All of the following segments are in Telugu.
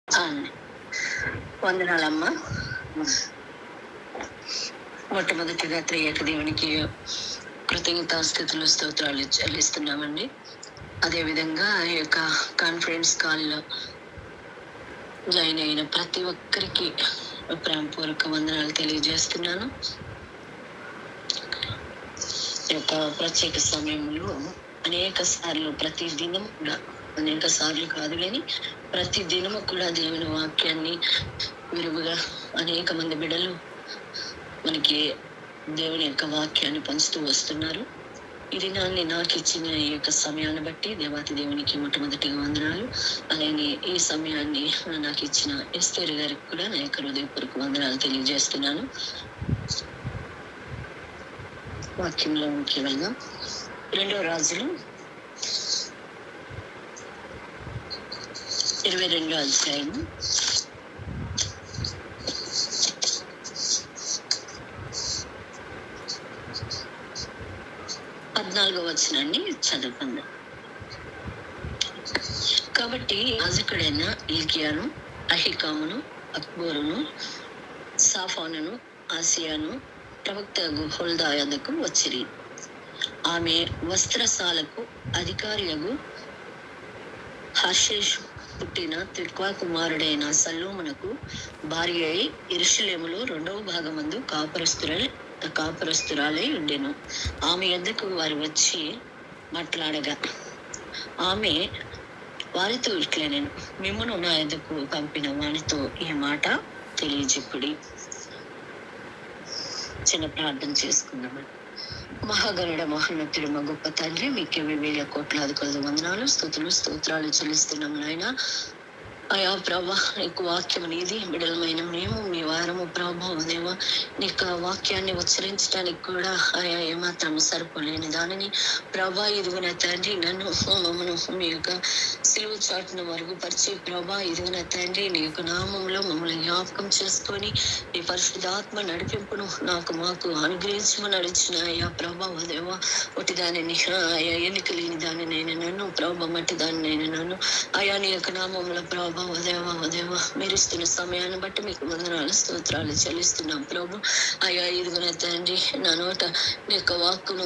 ఆ, వందనాలమ్మా. మొట్టమొదటిగా త్రియేక దేవునికి కృతజ్ఞతాస్తుతులు స్తోత్రాలు చెల్లిస్తున్నామండి. అదేవిధంగా ఈ యొక్క కాన్ఫరెన్స్ కాల్లో జాయిన్ అయిన ప్రతి ఒక్కరికి ప్రేమపూర్వక వందనాలు తెలియజేస్తున్నాను. ఈ యొక్క ప్రత్యేక సమయంలో అనేక సార్లు ప్రతి దినం కూడా, అనేక సార్లు కాదు కానీ ప్రతి దినము కూడా దేవుని వాక్యాన్ని విరుగుగా అనేక మంది బిడ్డలు మనకి దేవుని యొక్క వాక్యాన్ని పంచుతూ వస్తున్నారు. ఈ దినాన్ని నాకు ఇచ్చిన ఈ యొక్క సమయాన్ని బట్టి దేవాతి దేవునికి మొట్టమొదటిగా వందనాలు. అలాగే ఈ సమయాన్ని నాకు ఇచ్చిన ఎస్తేర్ గారికి కూడా నా యొక్క హృదయపూర్వక వందనాలు తెలియజేస్తున్నాను. వాక్యంలో ముఖ్యంగా 2వ రాజులు 22వ అధ్యాయం 14వ వచనాన్ని చదువుకుందాం. కాబట్టి యాజకుడైన హిల్కీయాను, అహికామును, అక్బోరును, సాఫానును, ఆసియాను ప్రవక్త హుల్దా యొద్దకు వచ్చిరి. ఆమె వస్త్రశాలకు అధికారియగు హర్షేషు పుట్టిన తిక్వా కుమారుడైన సల్లూమునకు భార్య అయి యెరూషలేములో 2వ భాగమందు కాపురస్తురాలై ఉండెను. ఆమె యొద్దకు వారు వచ్చి మాట్లాడగా ఆమె వారితో ఇట్లనెను, మిమ్మును నా యొద్దకు పంపిన వానితో ఈ మాట తెలియజెప్పుడి. చిన్న ప్రార్థన చేసుకుందామని. మహాగరుడ మహోన్నతుడు మా గొప్ప తండ్రి, మీకే వేల కోట్లాది కొలది వందనాలు స్తోత్రాలు చెల్లిస్తున్నాం నాయన. అయా ప్రభా, నీకు వాక్యం నీది, బిడలమైన మేము మీ వారము ప్రభా దేవా, నీకు వాక్యాన్ని ఉచ్చరించడానికి కూడా ఆయా ఏమాత్రం సరిపోలేని దానిని ప్రభా ఇదిగున తండ్రి నన్ను మమ్మను మీ యొక్క సిలువ చాటును మరుగుపరిచి ప్రభా ఇదిగున తండ్రి నీ యొక్క నామంలో మమ్మల్ని జ్ఞాపకం చేసుకొని నీ పరిశుద్ధాత్మ నడిపింపును మాకు అనుగ్రహించమని నడిచిన అయ్యా ప్రభా దేవా, ఒకటి దానిని ఆయా ఎన్నిక లేని దాన్ని నేను నన్ను ప్రభా మట్టి దాన్ని నేను నన్ను అయా నీ యొక్క నామంలో ప్రభా దేవా మీరిస్తున్న సమయాన్ని బట్టి మీకు వందనాలు స్తోత్రాలు చెల్లిస్తున్నాం ప్రభు. అయ్యా ఇదిగున తండ్రి నా నోట నీ యొక్క వాక్కును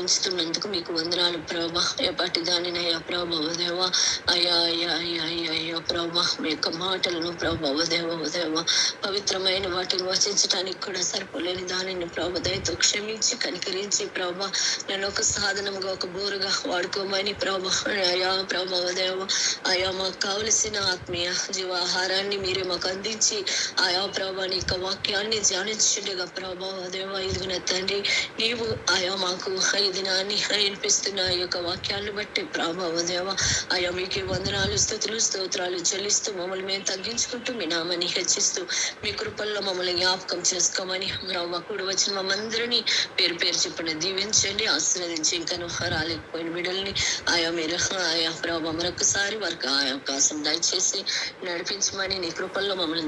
ఉంచుతున్నందుకు మీకు వందనాలు ప్రభా. ఎప్పటి దానిని అయ్యా ప్రభా దేవా, అయ్యా ప్రభా మీ యొక్క మాటలను ప్రభా దేవా పవిత్రమైన వాటిని వచించడానికి కూడా సరిపోలేని దానిని ప్రభా దయతో క్షమించి కనికరించి ప్రభా నన్ను ఒక సాధనంగా ఒక బోరుగా వాడుకోమని ప్రభా. అయా ప్రభా దేవా, అయా మాకు కావలసిన ఆత్మీయ జీవాహారాన్ని మీరే మాకు అందించి ఆయా ప్రభా నీ యొక్క వాక్యాన్ని ధ్యానించుండగా ప్రభా దేవా ఇదిగున తండ్రి నీవు ఆయా మాకు ఈ దినాన్ని వినిపిస్తున్న ఈ యొక్క వాక్యాన్ని బట్టి ప్రభా దేవా ఆయా మీకే వందనాలు స్తోత్రాలు చెల్లిస్తూ మమ్మల్ని మేము తగ్గించుకుంటూ మీ నామాన్ని హెచ్చిస్తూ మీ కృపల్లో మమ్మల్ని జ్ఞాపకం చేసుకోమని ప్రభా కూడి వచ్చిన మమ్మందరినీ పేరు చెప్పిన దీవించండి, ఆశీర్వదించి ఇంకను రాలేకపోయిన బిడ్డల్ని ఆయా మీరు ఆయా ప్రభా మరొకసారి వారికి ఆ అవకాశం దయచేసి నడిపించమని నీ కృపల్లో మమ్మల్ని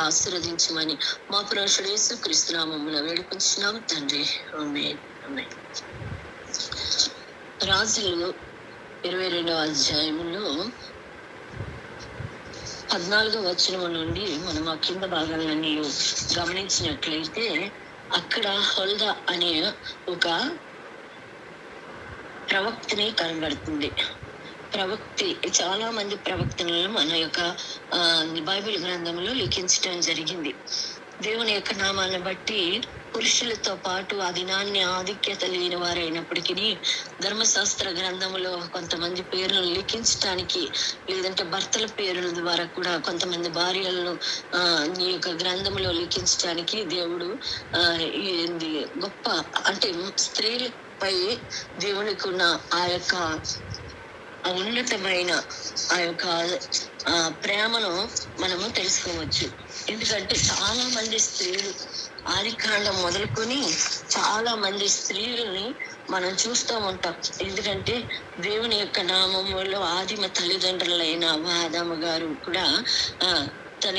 ఆశీర్వదించమని మా పురుషుడు యేసు క్రీస్తు నామములో వేడుకొంచున్నాం తండ్రి, ఆమేన్. రాజులు 22వ అధ్యాయంలో 14వ వచనం నుండి మనం ఆ కింద భాగాలన్నీ గమనించినట్లయితే అక్కడ హుల్దా అనే ఒక ప్రవక్తని కనబడుతుంది. ప్రవక్తి చాలా మంది ప్రవక్తలను మన యొక్క బైబిల్ గ్రంథంలో లిఖించడం జరిగింది. దేవుని యొక్క నామాన్ని బట్టి పురుషులతో పాటు ఆ దినాన్ని ఆధిక్యత లేని వారైనప్పటికీ ధర్మశాస్త్ర గ్రంథంలో కొంతమంది పేర్లను లిఖించడానికి, లేదంటే భర్తల పేర్ల ద్వారా కూడా కొంతమంది భార్యలను ఈ యొక్క గ్రంథంలో లిఖించడానికి దేవుడు గొప్ప అంటే స్త్రీలపై దేవునికి ఉన్న ఆ యొక్క ఉన్నతమైన ఆ యొక్క ప్రేమను మనము తెలుసుకోవచ్చు. ఎందుకంటే చాలా మంది స్త్రీలు ఆదికాండం మొదలుకొని చాలా మంది స్త్రీలని మనం చూస్తూ ఉంటాం. ఎందుకంటే దేవుని యొక్క నామములో ఆదిమ తల్లిదండ్రులైన ఆదాము గారు కూడా తన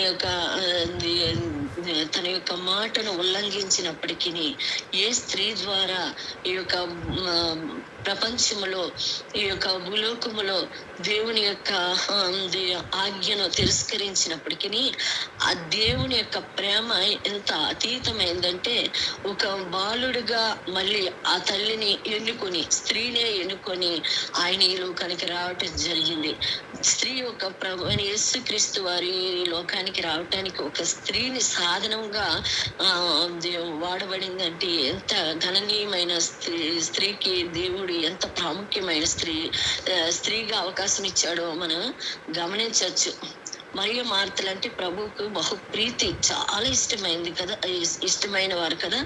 యొక్క మాటను ఉల్లంఘించినప్పటికీ ఏ స్త్రీ ద్వారా ఈ యొక్క ప్రపంచములో, ఈ యొక్క భూలోకములో దేవుని యొక్క ఆజ్ఞను తిరస్కరించినప్పటికీ ఆ దేవుని యొక్క ప్రేమ ఎంత అతీతమైందంటే, ఒక బాలుడుగా మళ్ళీ ఆ తల్లిని ఎన్నుకొని, స్త్రీనే ఎన్నుకొని ఆయన ఈ లోకానికి రావటం జరిగింది. స్త్రీ ఒక ప్రభు అయిన యేసుక్రీస్తు వారి లోకానికి రావటానికి ఒక స్త్రీని సాధనంగా వాడబడిందంటే ఎంత గణనీయమైన స్త్రీకి దేవుడు ఎంత ప్రాముఖ్యమైన స్త్రీగా అవకాశం ఇచ్చాడో మనం గమనించవచ్చు. మరియు మార్తలు అంటే ప్రభువుకు బహు ప్రీతి, చాలా ఇష్టమైంది కదా, ఇష్టమైన వారు కదా.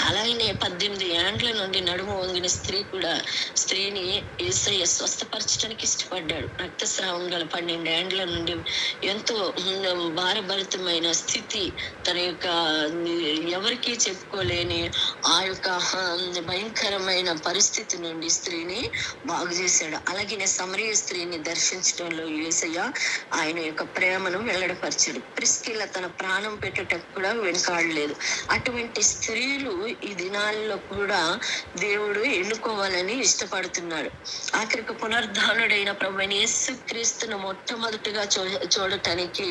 అలాగనే 18 ఏండ్ల నుండి నడుము వంగిన స్త్రీని యేసయ్య స్వస్థపరచడానికి ఇష్టపడ్డాడు. రక్తస్రావం గల 12 ఏండ్ల నుండి ఎంతో భారభరితమైన స్థితి, తన యొక్క ఎవరికీ చెప్పుకోలేని ఆ యొక్క భయంకరమైన పరిస్థితి నుండి స్త్రీని బాగు చేశాడు. అలాగే సమరయ స్త్రీని దర్శించడంలో యేసయ్య ఆయన యొక్క ప్రేమను వెల్లడిపరిచాడు. ప్రిస్కిల్ల తన ప్రాణం పెట్టేటప్పుడు కూడా వెనుకాడలేదు. అటువంటి స్త్రీలు ఈ దినాల్లో కూడా దేవుడు ఎన్నుకోవాలని ఇష్టపడుతున్నాడు. ఆఖరికి పునరుద్ధానుడైన ప్రభువైన యేసుక్రీస్తును మొట్టమొదటిగా చూడటానికి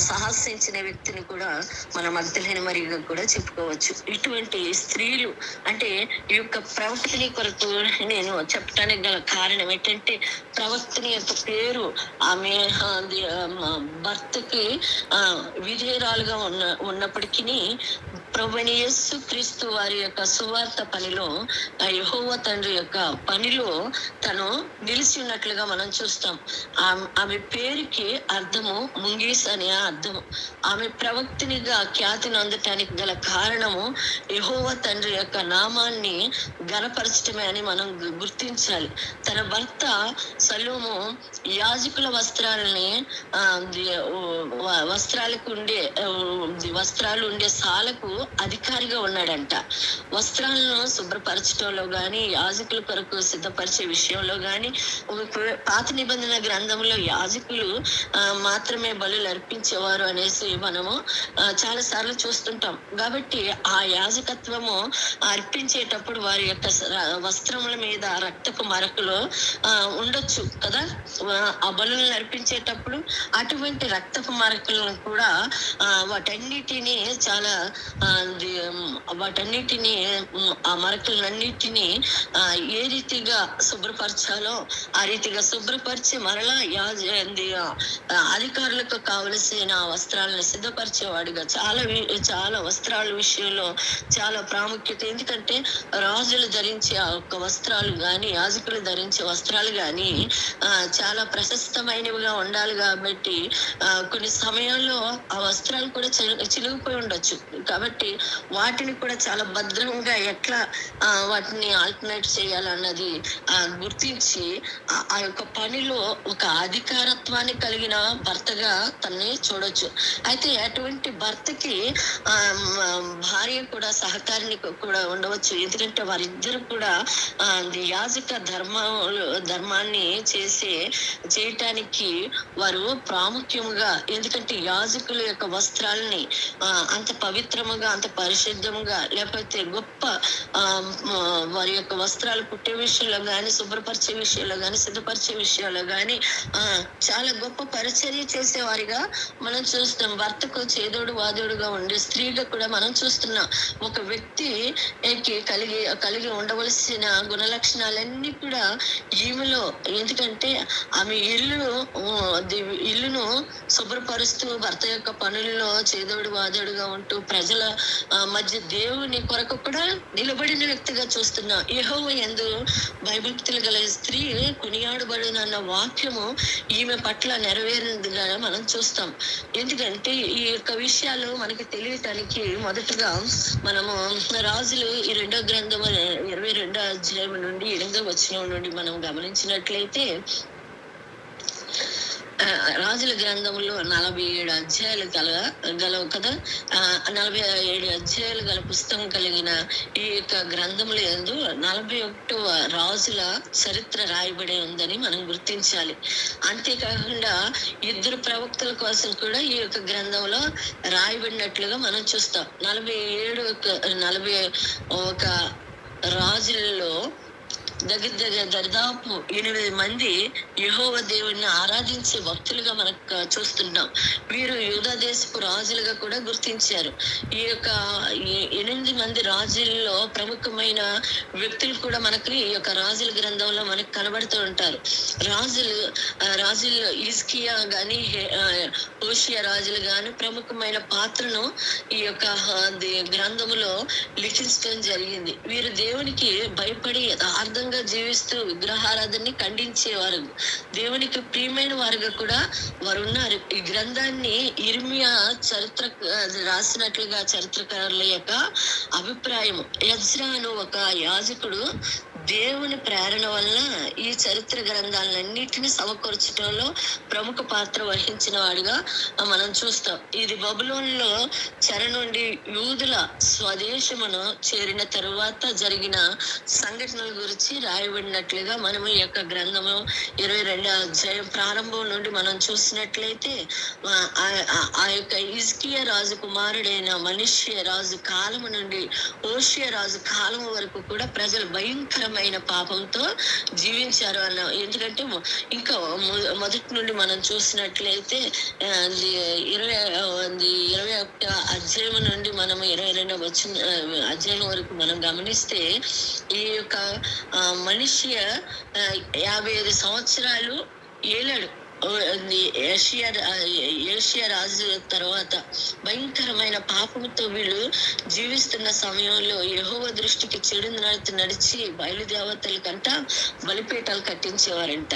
సాహసించిన వ్యక్తిని కూడా మన మగ్దలేని మరియగా కూడా చెప్పుకోవచ్చు. ఇటువంటి స్త్రీలు అంటే ఈ యొక్క ప్రవక్తని కొరకు నేను చెప్పడానికి గల కారణం ఏంటంటే, ప్రవక్తని యొక్క పేరు ఆమె భర్తకి విధేయురాలుగా ఉన్నప్పటికీ ప్రభువైన యేసుక్రీస్తు వారి యొక్క సువార్త పనిలో, యెహోవా తండ్రి యొక్క పనిలో తను నిలిచి ఉన్నట్లుగా మనం చూస్తాం. ఆమె పేరుకి అర్థము ముంగీస్ అనే అర్థము. ఆమె ప్రవక్తినిగా ఖ్యాతిని అందటానికి గల కారణము యెహోవా తండ్రి యొక్క నామాన్ని ఘనపరచటమే అని మనం గుర్తించాలి. తన భర్త సలోము యాజకుల వస్త్రాలు ఉండే సాలకు అధికారిగా ఉన్నాడంట. వస్త్రాలను శుభ్రపరచడంలో గాని, యాజకుల కొరకు సిద్ధపరిచే విషయంలో గాని, పాత నిబంధన గ్రంథంలో యాజకులు మాత్రమే బలులు అర్పించేవారు అనేసి మనము చాలా సార్లు చూస్తుంటాం. కాబట్టి ఆ యాజకత్వము అర్పించేటప్పుడు వారి యొక్క వస్త్రముల మీద రక్తపు మరకలు ఉండొచ్చు కదా. ఆ బలులను అర్పించేటప్పుడు అటువంటి రక్తపు మరకలను కూడా వాటన్నిటినీ ఆ మరకలన్నిటినీ ఏ రీతిగా శుభ్రపరచాలో ఆ రీతిగా శుభ్రపరిచి మరలా అధికారులకు కావలసిన వస్త్రాలను సిద్ధపరిచేవాడిగా చాలా వస్త్రాల విషయంలో చాలా ప్రాముఖ్యత. ఎందుకంటే రాజులు ధరించే ఆ యొక్క వస్త్రాలు గాని, యాజకులు ధరించే వస్త్రాలు గాని చాలా ప్రశస్తమైనవిగా ఉండాలి. కాబట్టి కొన్ని సమయాల్లో ఆ వస్త్రాలు కూడా చిలుగుపోయి ఉండొచ్చు. కాబట్టి వాటిని కూడా చాలా భద్రంగా ఎట్లా వాటిని ఆల్టర్నేట్ చేయాలన్నది గుర్తించి ఆ యొక్క పనిలో ఒక అధికారత్వాన్ని కలిగిన భర్తగా తనని చూడొచ్చు. అయితే అటువంటి భర్తకి భార్య కూడా సహకారిని కూడా ఉండవచ్చు. ఎందుకంటే వారిద్దరు కూడా యాజక ధర్మాన్ని చేయటానికి వారు ప్రాముఖ్యముగా, ఎందుకంటే యాజకుల యొక్క వస్త్రాలని అంత పవిత్రముగా, అంత పరిశుద్ధముగా, లేకపోతే గొప్ప వారి యొక్క వస్త్రాలు కుట్టే విషయంలో గాని, శుభ్రపరిచే విషయంలో గాని, సిద్ధపరిచే విషయాల్లో గాని చాలా గొప్ప పరిచర్య చేసేవారిగా మనం చూస్తున్నాం. భర్తకు చేదోడు వాదోడుగా ఉండే స్త్రీగా కూడా మనం చూస్తున్నాం. ఒక వ్యక్తి కలిగి ఉండవలసిన గుణలక్షణాలన్నీ కూడా ఈమెలో, ఎందుకంటే ఆమె ఇల్లును శుభ్రపరుస్తూ భర్త యొక్క పనుల్లో చేదోడు వాదోడుగా ఉంటూ ప్రజల మధ్య దేవుని కొరకు కూడా నిలబడిన వ్యక్తిగా చూస్తున్నాం. యెహోవా యందు భయభక్తులు గల స్త్రీ కొనియాడబడునన్న వాక్యము ఈమె పట్ల నెరవేరినదిగా మనం చూస్తాం. ఎందుకంటే ఈ యొక్క విషయాలు మనకి తెలియటానికి మొదటగా మనము రాజులు ఈ 2వ గ్రంథం 22వ అధ్యాయం నుండి 8వ వచనం నుండి మనం గమనించినట్లయితే, రాజుల గ్రంథంలో 47 అధ్యాయాలు గలవు కదా. 47 అధ్యాయాలు గల పుస్తకం కలిగిన ఈ యొక్క గ్రంథముల యందు 41వ రాజుల చరిత్ర రాయబడి ఉందని మనం గుర్తించాలి. అంతేకాకుండా 2 ప్రవక్తల కోసం కూడా ఈ యొక్క గ్రంథంలో రాయబడినట్లుగా మనం చూస్తాం. 41 రాజులలో దరిదాపు 8 మంది యెహోవా దేవుణ్ణి ఆరాధించే భక్తులుగా మనకు చూస్తున్నాం. వీరు యూదా దేశపు రాజులుగా కూడా గుర్తించారు. ఈ యొక్క 8 మంది రాజుల్లో ప్రముఖమైన వ్యక్తులు కూడా మనకి ఈ యొక్క రాజుల గ్రంథంలో మనకు కనబడుతూ ఉంటారు. రాజుల్లో హిజ్కియా గాని హోషియా రాజులు గాని ప్రముఖమైన పాత్రను ఈ యొక్క గ్రంథములో లిఖించడం జరిగింది. వీరు దేవునికి భయపడి యథార్థంగా జీవిస్తూ విగ్రహారాధనని ఖండించేవారు. దేవునికి ప్రియమైన వారుగా కూడా వారు ఉన్నారు. ఈ గ్రంథాన్ని ఇర్మియా రాసినట్లుగా చరిత్రకారుల యొక్క అభిప్రాయం. ఎజ్రా అను ఒక యాజకుడు దేవుని ప్రేరణ వలన ఈ చరిత్ర గ్రంథాలన్నిటిని సమకూర్చడంలో ప్రముఖ పాత్ర వహించిన వాడిగా మనం చూస్తాం. ఇది బబులోనులో చెర నుండి యూదుల స్వదేశమును చేరిన తరువాత జరిగిన సంఘటనల గురించి రాయబడినట్లుగా మనం ఈ యొక్క గ్రంథము 22వ అధ్యాయం ప్రారంభం నుండి మనం చూసినట్లయితే ఆ యొక్క హిజ్కియా రాజు కుమారుడైన మనష్షే రాజు కాలము నుండి హోషియా రాజు కాలం వరకు కూడా ప్రజలు భయంకరమైన పాపంతో జీవించారు అన్న. ఎందుకంటే ఇంకా మొదటి నుండి మనం చూసినట్లయితే 21వ అధ్యాయం నుండి మనం 22వ అధ్యాయం వరకు మనం గమనిస్తే ఈ యొక్క మనిషి 55 సంవత్సరాలు ఏలాడు. ఏషియా రాజు తర్వాత భయంకరమైన పాపంతో వీళ్ళు జీవిస్తున్న సమయంలో యెహోవా దృష్టికి చెడు నడిచి బయలుదేవతల కంట బలిపీఠాలు కట్టించేవారంట.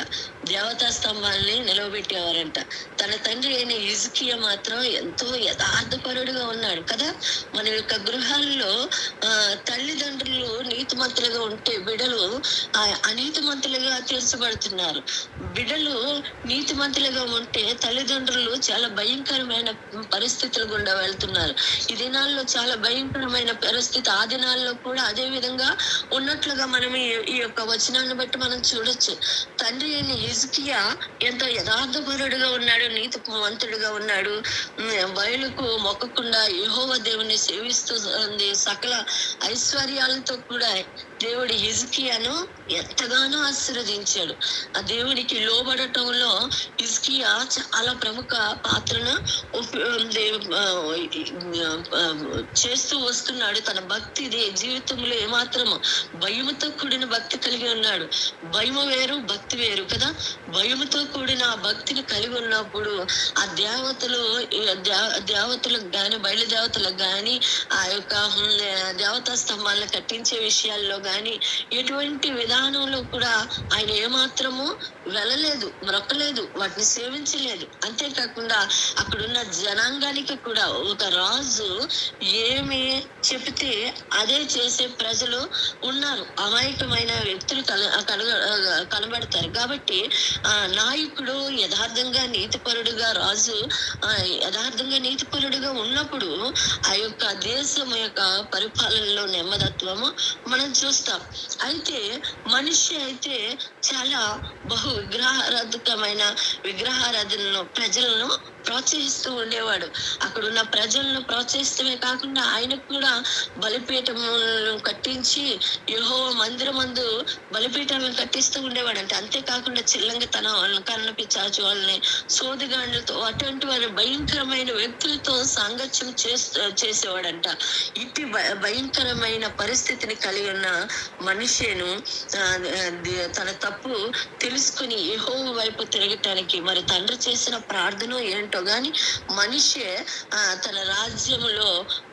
దేవతా స్తంభాలని నిలవబెట్టేవారంట. తన తండ్రి అయిన హిజ్కియా మాత్రం ఎంతో యథార్థపరుడుగా ఉన్నాడు కదా. మన యొక్క గృహాల్లో తల్లిదండ్రులు నీతిమంతులుగా ఉంటే బిడ్డలు అనీతిమంతులుగా తీర్చబడుతున్నారు. బిడ్డలు నీతిమంతులుగా ఉంటే తల్లిదండ్రులు చాలా భయంకరమైన పరిస్థితులు గుండా వెళ్తున్నారు. ఈ దినాల్లో చాలా భయంకరమైన పరిస్థితి ఆ దినాల్లో కూడా అదే విధంగా ఉన్నట్లుగా మనం ఈ యొక్క వచనాన్ని బట్టి మనం చూడొచ్చు. తండ్రి అయిన హిజ్కియా ఎంతో యథార్థపరుడుగా ఉన్నాడు, నీతిమంతుడుగా ఉన్నాడు. బయలుకు మొక్కకుండా యెహోవా దేవుని సేవిస్తూ సకల ఐశ్వర్యాలతో కూడా దేవుడి హిజ్కియాను ఎంతగానో ఆశీర్వదించాడు. ఆ దేవునికి లోబడటంలో హిజ్కియా చాలా ప్రముఖ పాత్రను చేస్తూ వస్తున్నాడు. తన భక్తి జీవితంలో ఏమాత్రము భయముతో కూడిన భక్తి కలిగి ఉన్నాడు. భయము వేరు, భక్తి వేరు కదా. భయముతో కూడిన ఆ భక్తిని కలిగి ఉన్నప్పుడు ఆ దేవతలకు గాని బయలుదేవతలకు గాని ఆ యొక్క దేవతా స్తంభాలను కట్టించే విషయాల్లో గాని ఎటువంటి విధానంలో కూడా ఆయన ఏమాత్రము వెళ్ళలేదు, మొక్కలేదు, వాటిని సేవించలేదు. అంతేకాకుండా అక్కడున్న జనాంగానికి కూడా ఒక రాజు ఏమి చెబితే అదే చేసే ప్రజలు ఉన్నారు. అమాయకమైన వ్యక్తులు కనబడతారు. కాబట్టి నాయకుడు యథార్థంగా నీతిపరుడుగా రాజు యథార్థంగా నీతిపరుడుగా ఉన్నప్పుడు ఆ యొక్క దేశం యొక్క పరిపాలనలో నెమ్మదత్వము మనం చూస్తాం. అయితే మనిషి అయితే చాలా విగ్రహారాధనను ప్రజలను ప్రోత్సహిస్తూ ఉండేవాడు. అక్కడున్న ప్రజలను ప్రోత్సహిస్తమే కాకుండా ఆయనకు కూడా బలిపీఠములను కట్టించి యెహోవా మందిరమందు బలిపీఠాలను కట్టిస్తూ ఉండేవాడంట. అంతేకాకుండా చిల్లంగితన వాళ్ళని, కన్నపి చాచు వాళ్ళని, సోదిగాండ్లతో అటువంటి వారి భయంకరమైన వ్యక్తులతో సాంగత్యం చేసేవాడంట. ఇట్టి భయంకరమైన పరిస్థితిని కలిగి ఉన్న మనిషిను తన తప్పు తెలుసుకుని యెహోవా వైపు తిరగటానికి మరి తండ్రి చేసిన ప్రార్థన ఏంటో గాని మనిషి తన రాజ్యములో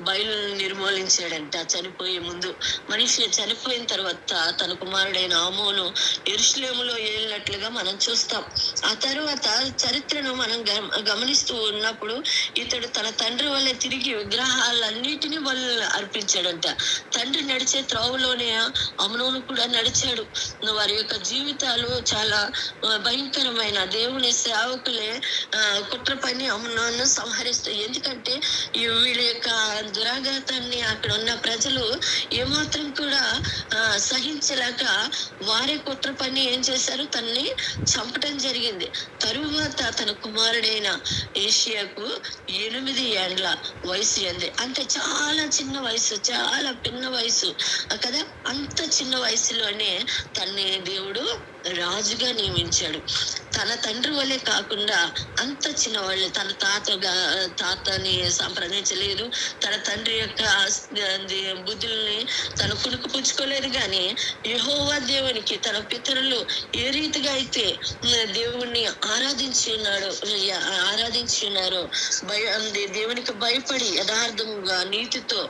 బయలును నిర్మూలించాడంట. చనిపోయే ముందు మనిషి చనిపోయిన తర్వాత తన కుమారుడైన ఆమోను యెరూషలేములో ఏలినట్లుగా మనం చూస్తాం. ఆ తర్వాత చరిత్రను మనం గమనిస్తూ ఉన్నప్పుడు ఇతడు తన తండ్రి వల్లే తిరిగి విగ్రహాలన్నిటినీ వాళ్ళు అర్పించాడంట. తండ్రి నడిచే త్రోవలోనే అమ్నోను కూడా నడిచాడు. వారి యొక్క జీవితాలు చాలా భయంకరమైన దేవుని సేవకులే కుట్ర పని అమ్నోను సంహరిస్తూ, ఎందుకంటే వీళ్ళ యొక్క దురాఘాతాన్ని అక్కడ ఉన్న ప్రజలు ఏమాత్రం కూడా సహించలేక వారే కుట్ర పని ఏం చేశారు, తనని చంపటం జరిగింది. తరువాత తన కుమారుడైన ఏషియాకు 8 ఏండ్ల వయసు ఉంది. అంటే చాలా చిన్న వయసు, చాలా పిన్న వయసు కదా. అంత చిన్న వయసులోనే తన్ని దేవుడు రాజుగా నియమించాడు. తన తండ్రి వల్లే కాకుండా అంత చిన్నవాళ్ళు, తన తాతని సంప్రదించలేదు, తన తండ్రి యొక్క బుద్ధుల్ని తన కునుకు పుచ్చుకోలేదు. కానీ యెహోవా దేవునికి తన పితరులు ఏ రీతిగా అయితే దేవుణ్ణి ఆరాధించి ఉన్నారో, దేవునికి భయపడి యథార్థముగా నీతితో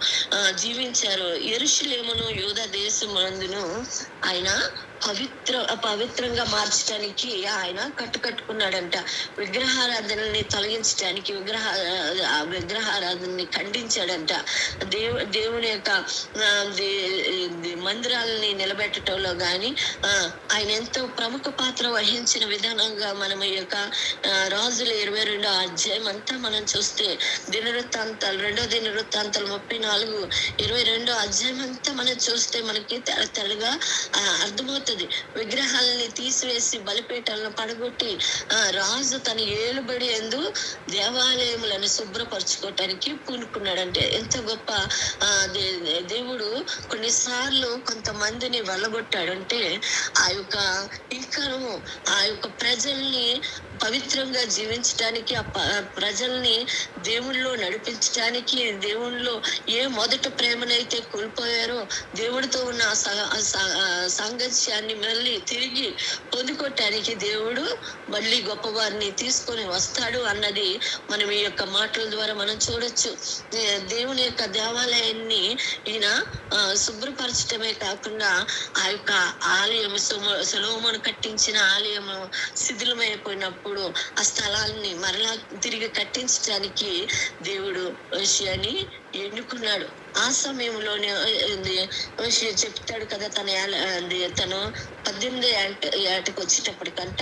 జీవించారో, యెరూషలేమును యూదా దేశమందును ఆయన పవిత్రంగా మార్చడానికి ఆయన కట్టుకున్నాడంట. విగ్రహారాధనని తొలగించడానికి, విగ్రహారాధనని ఖండించాడంట. దేవుని యొక్క మందిరాలని నిలబెట్టడంలో గాని ఆయన ఎంతో ప్రముఖ పాత్ర వహించిన విధానంగా మనం ఈ యొక్క రాజుల 22వ అధ్యాయం అంతా మనం చూస్తే, దినవృత్తాంతాలు 2వ దినవృత్తాంతాలు 34, 22వ అధ్యాయం అంతా మనం చూస్తే మనకి తెల్లగా అర్థమవుతుంది. విగ్రహాలని తీసివేసి బలిపీఠాలను పడగొట్టి రాజు తన ఏలుబడి యందు దేవాలయములను శుభ్రపరచుకోవటానికి పూనుకున్నాడంటే ఎంత గొప్ప దేవుడు కొన్నిసార్లు కొంతమందిని వెళ్ళగొట్టాడంటే ఆ యొక్క ప్రజల్ని పవిత్రంగా జీవించడానికి, ఆ ప్రజల్ని దేవుళ్ళో నడిపించడానికి, దేవుళ్ళో ఏ మొదట ప్రేమనైతే కోల్పోయారో దేవుడితో ఉన్న సాంగత్యాన్ని మళ్ళీ తిరిగి పొందుకోవటానికి దేవుడు మళ్ళీ గొప్పవారిని తీసుకొని వస్తాడు అన్నది మనం ఈ యొక్క మాటల ద్వారా మనం చూడొచ్చు. దేవుని యొక్క దేవాలయాన్ని ఈయన శుభ్రపరచడమే కాకుండా ఆ యొక్క ఆలయం, సొలొమోను కట్టించిన ఆలయము శిథిలమైపోయినప్పుడు ఆ స్థలాన్ని మరలా తిరిగి కట్టించడానికి దేవుడు యోషియాని ఎన్నుకున్నాడు. ఆ సమయంలోనే చెప్తాడు కదా, తను 18 ఏటకు వచ్చేటప్పటికంట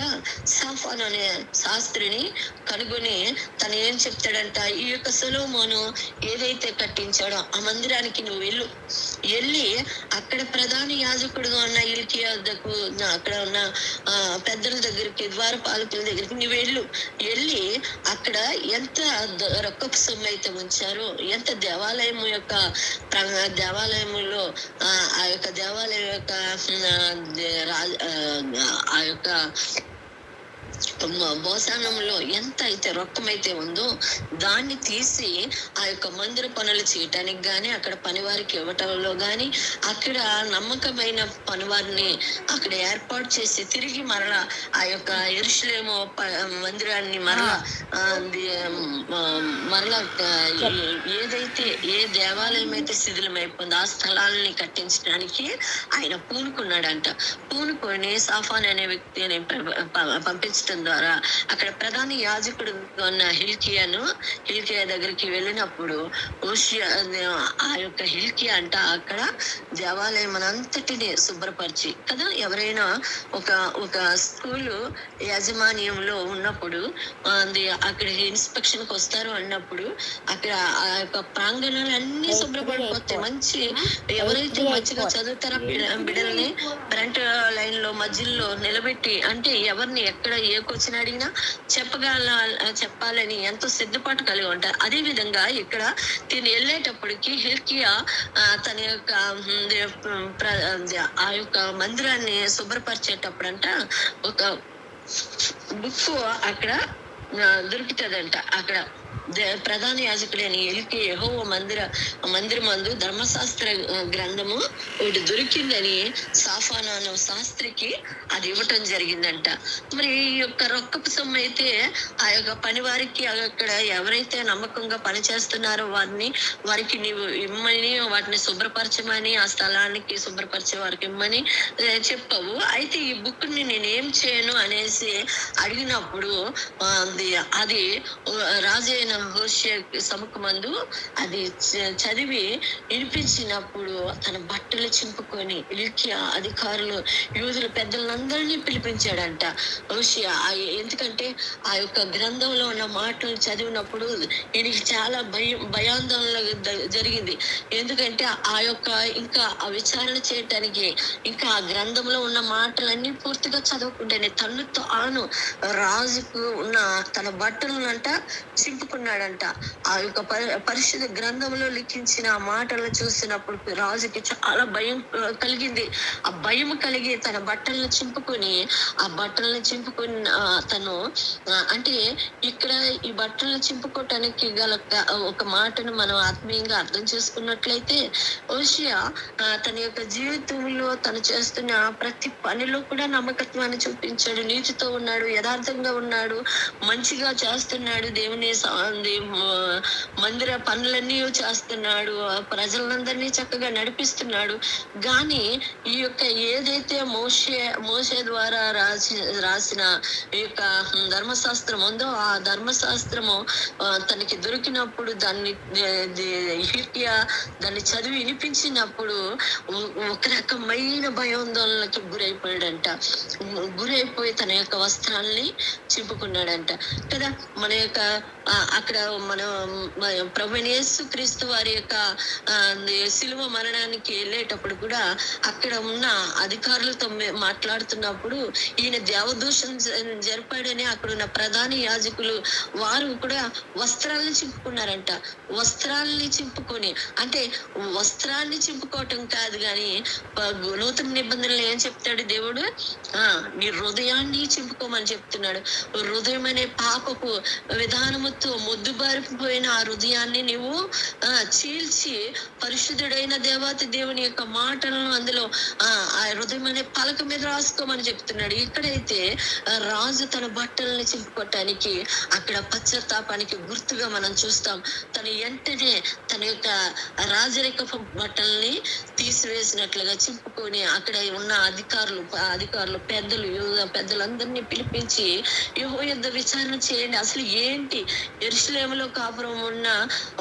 సాఫాన్ అనే శాస్త్రిని కనుగొని తను ఏం చెప్తాడంట, ఈ యొక్క సొలొమోను ఏదైతే కట్టించాడో ఆ మందిరానికి నువ్వు వెళ్ళి అక్కడ ప్రధాన యాజకుడుగా ఉన్న హిల్కీయా వద్దకు, అక్కడ ఉన్న పెద్దల దగ్గరికి, ద్వారపాలకుల దగ్గరికి నువ్వు వెళ్ళి అక్కడ ఎంత రొక్కపు సొమ్ము అయితే ఉంచారో, ఎంత దేవాలయములో ఆ యొక్క దేవాలయం యొక్క ఆ యొక్క భోసానంలో ఎంత అయితే రొక్కమైతే ఉందో దాన్ని తీసి ఆ యొక్క మందిర పనులు చేయటానికి గాని, అక్కడ పనివారికి ఇవ్వటంలో గాని, అక్కడ నమ్మకమైన పనివారిని అక్కడ ఏర్పాటు చేసి తిరిగి మరలా ఆ యొక్క యెరూషలేము మందిరాన్ని మరలా ఏదైతే ఏ దేవాలయం అయితే శిథిలమైపోయిందో ఆ స్థలాలని కట్టించడానికి ఆయన పూనుకున్నాడంట. పూనుకొని సాఫాన్ అనే వ్యక్తిని పంపించడం ద్వారా అక్కడ ప్రధాన యాజకుడు ఉన్న హిల్కియా దగ్గరికి వెళ్ళినప్పుడు ఆ యొక్క హిల్కియా అంట అక్కడ దేవాలయం అంతటిని శుభ్రపరిచి కదా. ఎవరైనా ఒక స్కూలు యాజమాన్యంలో ఉన్నప్పుడు అక్కడ ఇన్స్పెక్షన్ కి వస్తారు అన్నప్పుడు అక్కడ ఆ యొక్క ప్రాంగణాలు అన్ని శుభ్రపడిపోతాయి. మంచి ఎవరైతే మంచిగా చదువుతారో బిడ్డల్ని ఫ్రంట్ లైన్ లో మధ్యలో నిలబెట్టి, అంటే ఎవరిని ఎక్కడ ఏ క్వశ్చన్ అడిగినా చెప్పాలని ఎంతో సిద్ధపాటు కలిగి ఉంటారు. అదే విధంగా ఇక్కడ తిని వెళ్ళేటప్పటికి హిల్కియా తన యొక్క ఆ యొక్క మందిరాన్ని శుభ్రపరిచేటప్పుడంట ఒక బుక్ అక్కడ దొరుకుతుందంట. అక్కడ ప్రధాన యాజకుడైన ఎల్కి యెహోవా మందిరమందు ధర్మశాస్త్ర గ్రంథము ఒకటి దొరికిందని సాఫాను శాస్త్రికి అది ఇవ్వటం జరిగిందంట. మరి ఈ యొక్క రొక్కపు సొమ్ము అయితే ఆ యొక్క పని వారికి అక్కడ ఎవరైతే నమ్మకంగా పనిచేస్తున్నారో వారికి నీవు ఇమ్మని, వాటిని శుభ్రపరచమని, ఆ స్థలానికి శుభ్రపరిచే వారికి ఇమ్మని చెప్పావు. అయితే ఈ బుక్ ని నేనేం చేయను అనేసి అడిగినప్పుడు అది రాజైన రాజైన హోషే సముఖమందు అది చదివి వినిపించినప్పుడు తన బట్టలు చింపుకొని ఇల్కియా అధికారులు యూదుల పెద్దలందరినీ పిలిపించాడంట హోషేయ. ఎందుకంటే ఆ యొక్క గ్రంథంలో ఉన్న మాటలు చదివినప్పుడు ఈయనకి చాలా భయాందోళన జరిగింది. ఎందుకంటే ఆ యొక్క ఇంకా ఆ విచారణ చేయటానికి ఇంకా ఆ గ్రంథంలో ఉన్న మాటలన్నీ పూర్తిగా చదవకుండానే తన్ను తాను రాజుకు ఉన్న తన బట్టలను అంట చింపుకున్నాడంట. ఆ యొక్క పరిశుద్ధ గ్రంథంలో లిఖించిన ఆ మాటలను చూసినప్పుడు రాజుకి చాలా భయం కలిగింది. ఆ భయం కలిగి తన బట్టలను చింపుకొని తను అంటే ఇక్కడ ఈ బట్టలను చింపుకోవటానికి గల ఒక మాటను మనం ఆత్మీయంగా అర్థం చేసుకున్నట్లయితే హోషేయ తన యొక్క జీవితంలో తను చేస్తున్న ప్రతి పనిలో కూడా నమ్మకత్వాన్ని చూపించాడు. నీతితో ఉన్నాడు, యథార్థంగా ఉన్నాడు, మంచిగా చేస్తున్నాడు, దేవుని మందిర పనులన్నీ చేస్తున్నాడు, ప్రజలందరినీ చక్కగా నడిపిస్తున్నాడు. కానీ ఈ యొక్క ఏదైతే మోషే ద్వారా రాసిన ఈ యొక్క ధర్మశాస్త్రం ఉందో ఆ ధర్మశాస్త్రము తనకి దొరికినప్పుడు దాన్ని చదివి వినిపించినప్పుడు ఒక రకమైన భయాందోళనకి గురైపోయి తన యొక్క వస్త్రాల్ని చింపుకున్నాడంట కదా. మన యొక్క అక్కడ ప్రభువైన యేసు క్రీస్తు వారి యొక్క శిలువ మరణానికి వెళ్ళేటప్పుడు కూడా అక్కడ ఉన్న అధికారులతో మాట్లాడుతున్నప్పుడు ఈయన దేవదూషణ జరిపాడని అక్కడ ఉన్న ప్రధాన యాజకులు వారు కూడా వస్త్రాలను చింపుకున్నారంట. వస్త్రాలని చింపుకొని అంటే వస్త్రాన్ని చింపుకోవటం కాదు కానీ నూతన నిబంధనలు ఏం చెప్తాడు దేవుడు? నీ హృదయాన్ని చింపుకోమని చెప్తున్నాడు. హృదయం అనే పాపపు విధానముతో మొద్దుబారిపోయిన ఆ హృదయాన్ని నీవు చీల్చి పరిశుద్ధుడైన దేవాతి దేవుని యొక్క మాటలను అందులో ఆ హృదయం అనే పలక మీద రాసుకోమని చెప్తున్నాడు. ఇక్కడైతే రాజు తన బట్టలను చింపుకోవటానికి అక్కడ పశ్చాత్తాపానికి గుర్తుగా మనం చూస్తాం. తను వెంటనే తన యొక్క రాజరిక బట్టల్ని తీసివేసినట్లుగా చింపుకొని అక్కడ ఉన్న అధికారులు పెద్దలందరినీ పిలిపించి యెహోవా విచారణ చేయండి. అసలు ఏంటి? యెరూషలేములో కాపురం ఉన్న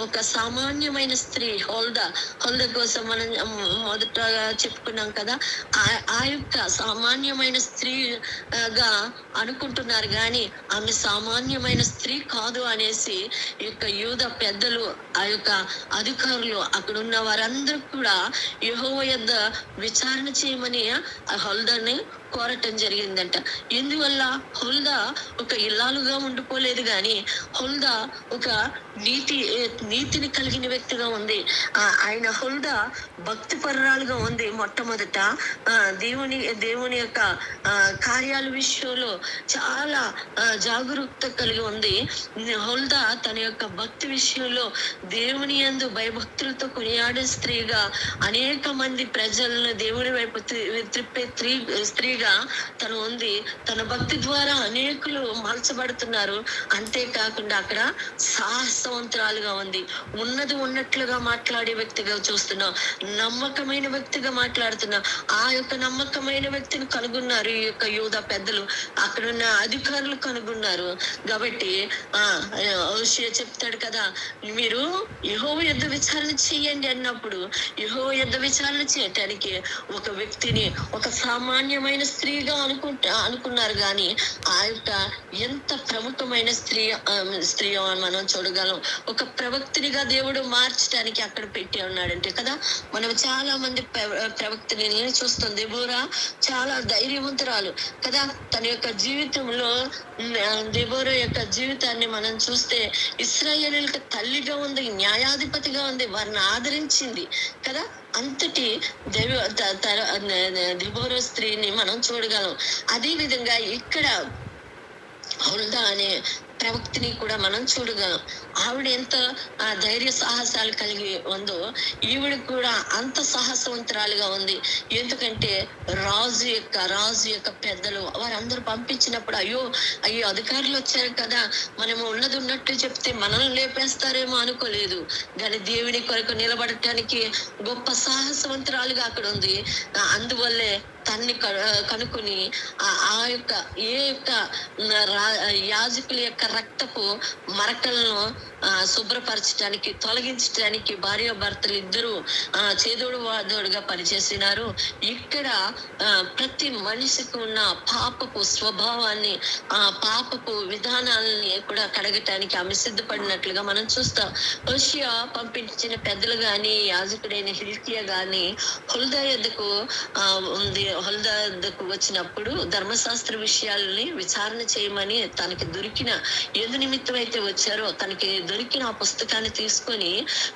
ఒక సామాన్యమైన స్త్రీ హోల్దా కోసం మనం మొదటగా చెప్పుకున్నాం కదా. ఆ యొక్క సామాన్యమైన స్త్రీగా అనుకుంటున్నారు కానీ ఆమె సామాన్యమైన స్త్రీ కాదు అనేసి ఈ యొక్క యూద పెద్దలు ఆ యొక్క అధికారులు అక్కడ ఉన్న వారందరూ కూడా యెహోవా యొద్ద విచారణ చేయమని ఆ హోల్దాని కోరటం జరిగిందంట. ఎందువల్ల హుల్దా ఒక ఇల్లాలుగా ఉండిపోలేదు కానీ హుల్దా ఒక నీతిని కలిగిన వ్యక్తిగా ఉంది. ఆయన హుల్దా భక్తి పరురాలుగా ఉంది. మొట్టమొదట దేవుని యొక్క కార్యాల విషయంలో చాలా జాగరూకత కలిగి ఉంది. హుల్దా తన యొక్క భక్తి విషయంలో దేవుని యందు భయభక్తులతో కొనియాడే స్త్రీగా అనేక మంది ప్రజలను దేవుని వైపు త్రిప్పే స్త్రీగా తను ఉంది. తన భక్తి ద్వారా అనేకులు మార్చబడుతున్నారు. అంతేకాకుండా అక్కడ సాహసవంతురాలుగా ఉంది. ఉన్నట్లుగా మాట్లాడే వ్యక్తిగా చూస్తున్నాం. నమ్మకమైన వ్యక్తిగా మాట్లాడుతున్నాం. ఆ యొక్క నమ్మకమైన వ్యక్తిని కనుగొన్నారు ఈ యొక్క యూదా పెద్దలు, అక్కడున్న అధికారులు కనుగొన్నారు. కాబట్టి హోషేయ చెప్తాడు కదా, మీరు యెహోవా యొద్ద విచారణ చేయండి అన్నప్పుడు యెహోవా యొద్ద విచారణ చేయటానికి ఒక వ్యక్తిని ఒక సామాన్యమైన స్త్రీగా అనుకున్నారు కానీ ఆ యొక్క ఎంత ప్రముఖమైన స్త్రీ అని మనం చూడగలం. ఒక ప్రవక్తినిగా దేవుడు మార్చడానికి అక్కడ పెట్టి ఉన్నాడంటే కదా. మనం చాలా మంది ప్రవక్తిని చూస్తాం. దెబోరా చాలా ధైర్యవంతురాలు కదా. తన యొక్క జీవితంలో దెబోరా యొక్క జీవితాన్ని మనం చూస్తే ఇశ్రాయేలీయులకు తల్లిగా ఉంది, న్యాయాధిపతిగా ఉంది, వారిని ఆదరించింది కదా. అంతటి దెబోరా స్త్రీని మనం చూడగలం. అదే విధంగా ఇక్కడ హుల్దా అనే ప్రవక్తిని కూడా మనం చూడగలం. ఆవిడ ఎంత ధైర్య సాహసాలు కలిగి ఉందో ఈవిడ కూడా అంత సాహసవంతురాలుగా ఉంది. ఎందుకంటే రాజు యొక్క పెద్దలు వారందరూ పంపించినప్పుడు అయ్యో అధికారులు వచ్చారు కదా, మనము ఉన్నట్టు చెప్తే మనల్ని లేపేస్తారేమో అనుకోలేదు. కానీ దేవుని కొరకు నిలబడటానికి గొప్ప సాహసవంతురాలుగా అక్కడ ఉంది. అందువల్లే తన్ని కనుక్కొని ఆ యొక్క ఏ యొక్క యాజకుల యొక్క రక్తపు మరకలను శుభ్రపరచడానికి, తొలగించడానికి భార్యాభర్తలు ఇద్దరు చేదోడు వాదోడుగా పనిచేసినారు. ఇక్కడ ప్రతి మనిషికి ఉన్న పాపపు స్వభావాన్ని, పాపపు విధానాలని కూడా కడగటానికి ఆమె సిద్ధపడినట్లుగా మనం చూస్తాం. హోషేయ పంపించిన పెద్దలు గాని, యాజకుడైన హిల్కీయా గాని హుల్దా యొద్దకు వచ్చినప్పుడు ధర్మశాస్త్ర విషయాలని విచారణ చేయమని తనకి దొరికిన ఎందు నిమిత్తం అయితే వచ్చారో తనకి దొరికిన ఆ పుస్తకాన్ని తీసుకొని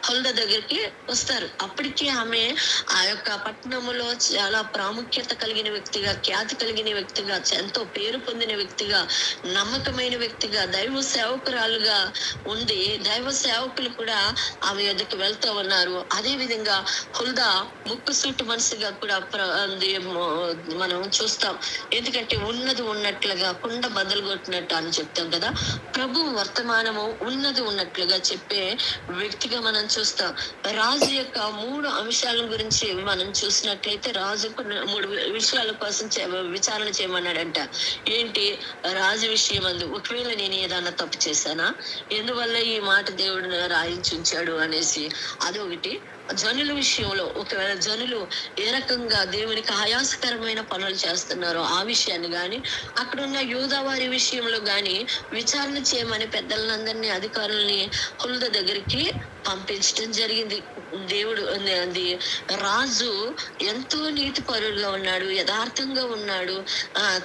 హుల్దా దగ్గరికి వస్తారు. అప్పటికి ఆమె ఆ యొక్క పట్టణములో చాలా ప్రాముఖ్యత కలిగిన వ్యక్తిగా, ఖ్యాతి కలిగిన వ్యక్తిగా, ఎంతో పేరు పొందిన వ్యక్తిగా, నమ్మకమైన వ్యక్తిగా, దైవ సేవకురాలుగా ఉండి దైవ సేవకులు కూడా ఆమె యొద్దకు వెళ్తూ ఉన్నారు. అదే విధంగా హుల్దా ముక్కుసూటి మనసుగా కూడా మనం చూస్తాం. ఎందుకంటే ఉన్నది ఉన్నట్లుగా కుండ బద్దలు కొట్టినట్టు అని చెప్తాం కదా. ప్రభు వర్తమానము ఉన్నది ఉన్నట్లుగా చెప్పే వ్యక్తిగా మనం చూస్తాం. రాజు యొక్క 3 అంశాల గురించి మనం చూసినట్లయితే రాజుకు 3 విషయాల కోసం విచారణ చేయమన్నాడంట. ఏంటి? రాజు విషయం అందు ఒకవేళ నేను ఏదన్నా తప్పు చేశానా, ఎందువల్ల ఈ మాట దేవుడు రాయించి ఉంచాడు అనేసి అదొకటి. జనుల విషయంలో ఒకవేళ జనులు ఏ రకంగా దేవునికి ఆయాసకరమైన పనులు చేస్తున్నారో ఆ విషయాన్ని గాని, అక్కడున్న యూదా వారి విషయంలో గాని విచారణ చేయమని పెద్దలందరినీ, అధికారుల్ని హుల్దా దగ్గరికి పంపించడం జరిగింది. దేవుడు రాజు ఎంతో నీతి పరుడుగా ఉన్నాడు, యథార్థంగా ఉన్నాడు.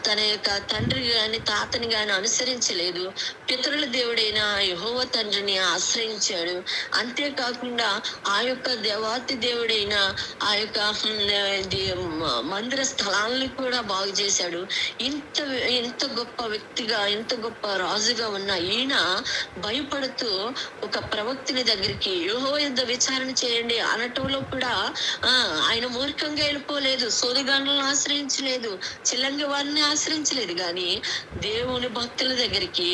తన యొక్క తండ్రి గాని తాతని గాని అనుసరించలేదు. పితరుల దేవుడైన యెహోవా తండ్రిని ఆశ్రయించాడు. అంతేకాకుండా ఆ యొక్క దేవాతి దేవుడైన ఆ యొక్క మందిర స్థలాలను కూడా బాగు చేశాడు. ఇంత గొప్ప వ్యక్తిగా, ఇంత గొప్ప రాజుగా ఉన్న ఈయన భయపడుతూ ఒక ప్రవక్తిని దగ్గరికి యెహోవా యుద్ధ విచారణ చేయండి అనటంలో కూడా ఆయన మూర్ఖంగా వెళ్ళిపోలేదు, సోదగాండ్లను ఆశ్రయించలేదు, చిల్లంగి వారిని ఆశ్రయించలేదు. కానీ దేవుని భక్తుల దగ్గరికి